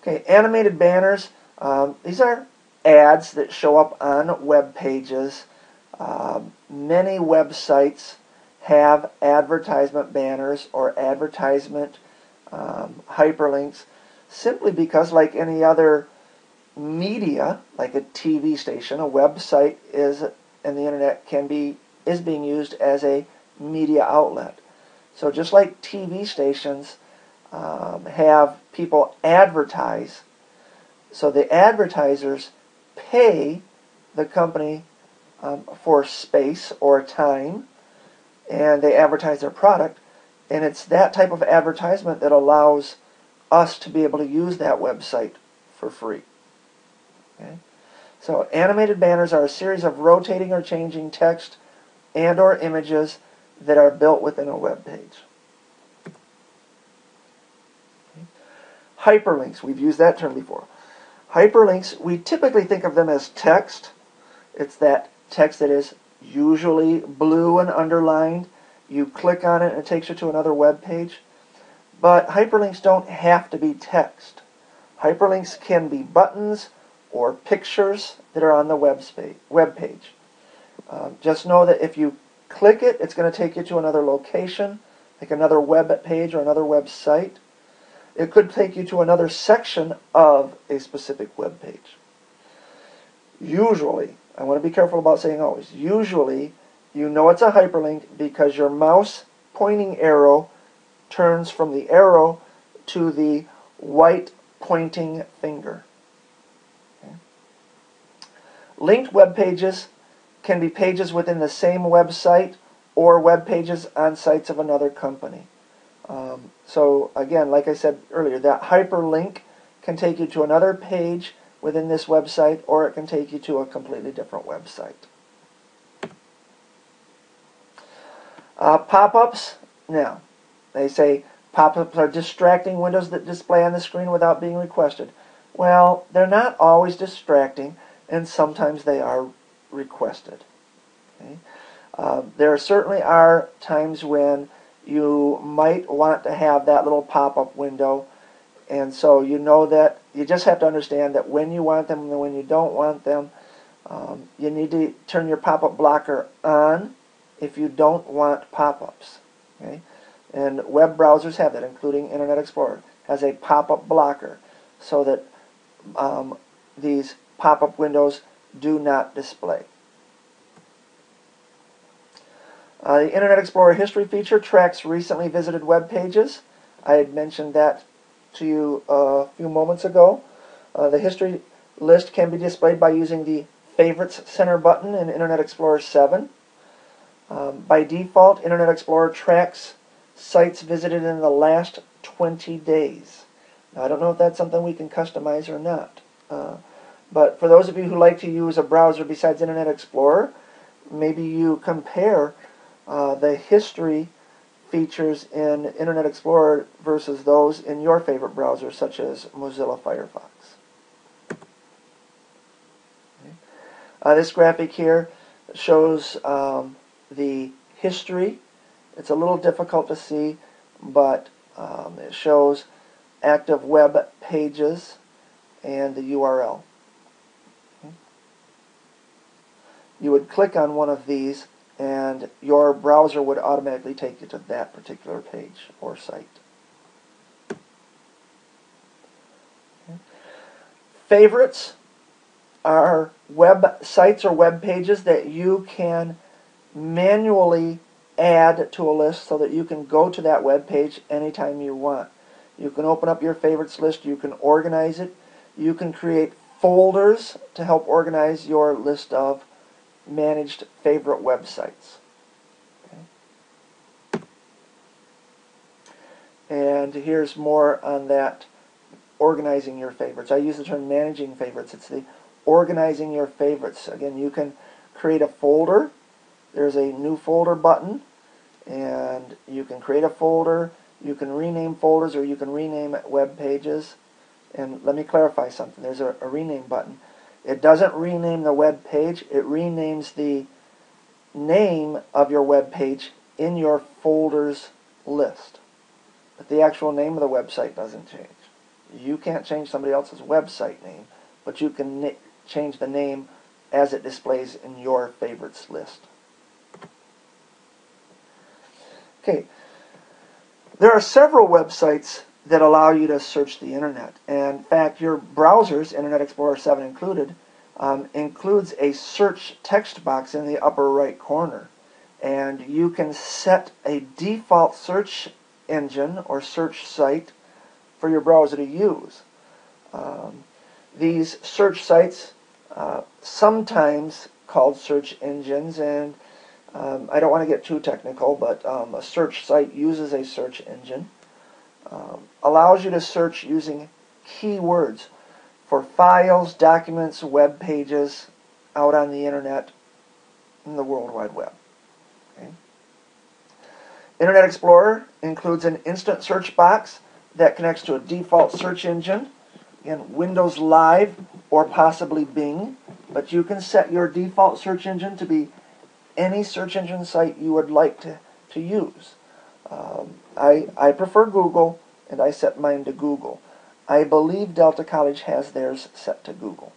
Okay, animated banners. These are ads that show up on web pages. Many websites have advertisement banners or advertisement hyperlinks simply because, like any other media, like a TV station, a website and the internet is being used as a media outlet. So just like TV stations have people advertise, so the advertisers pay the company for space or time, and they advertise their product, and it's that type of advertisement that allows us to be able to use that website for free. Okay? So animated banners are a series of rotating or changing text and or images that are built within a web page. Okay. Hyperlinks, we've used that term before. Hyperlinks, we typically think of them as text. It's that text that is usually blue and underlined. You click on it and it takes you to another web page. But hyperlinks don't have to be text. Hyperlinks can be buttons or pictures that are on the web page. Just know that if you click it, it's going to take you to another location, like another web page or another website. It could take you to another section of a specific web page. Usually, I want to be careful about saying always, usually you know it's a hyperlink because your mouse pointing arrow turns from the arrow to the white pointing finger. Okay. Linked web pages can be pages within the same website or web pages on sites of another company. So again, like I said earlier, that hyperlink can take you to another page within this website, or it can take you to a completely different website. Pop-ups. Now, they say pop-ups are distracting windows that display on the screen without being requested. Well, they're not always distracting, and sometimes they are requested. Okay? There certainly are times when you might want to have that little pop-up window, and so you know that you just have to understand that when you want them and when you don't want them, you need to turn your pop-up blocker on if you don't want pop-ups. Okay? And web browsers have that, including Internet Explorer, has a pop-up blocker so that these pop-up windows do not display. The Internet Explorer History feature tracks recently visited web pages. I had mentioned that to you a few moments ago. The history list can be displayed by using the Favorites Center button in Internet Explorer 7. By default, Internet Explorer tracks sites visited in the last 20 days. Now, I don't know if that's something we can customize or not. But for those of you who like to use a browser besides Internet Explorer, maybe you compare the history features in Internet Explorer versus those in your favorite browser, such as Mozilla Firefox. Okay. This graphic here shows the history. It's a little difficult to see, but it shows active web pages and the URL. Okay. You would click on one of these and your browser would automatically take you to that particular page or site. Okay. Favorites are websites or web pages that you can manually add to a list so that you can go to that web page anytime you want. You can open up your favorites list, you can organize it, you can create folders to help organize your list of managed favorite websites. Okay. And here's more on that, organizing your favorites. I use the term managing favorites. It's the organizing your favorites. Again, you can create a folder. There's a new folder button, and you can create a folder. You can rename folders, or you can rename web pages. And let me clarify something. There's a rename button. It doesn't rename the web page. It renames the name of your web page in your folders list. But the actual name of the website doesn't change. You can't change somebody else's website name, but you can change the name as it displays in your favorites list. Okay, there are several websites that allow you to search the internet. And in fact, your browsers, Internet Explorer 7 included, includes a search text box in the upper right corner. And you can set a default search engine or search site for your browser to use. These search sites, sometimes called search engines, and I don't want to get too technical, but a search site uses a search engine. Allows you to search using keywords for files, documents, web pages out on the internet and the World Wide Web. Okay. Internet Explorer includes an instant search box that connects to a default search engine, again, Windows Live or possibly Bing, but you can set your default search engine to be any search engine site you would like to use. I prefer Google, and I set mine to Google. I believe Delta College has theirs set to Google.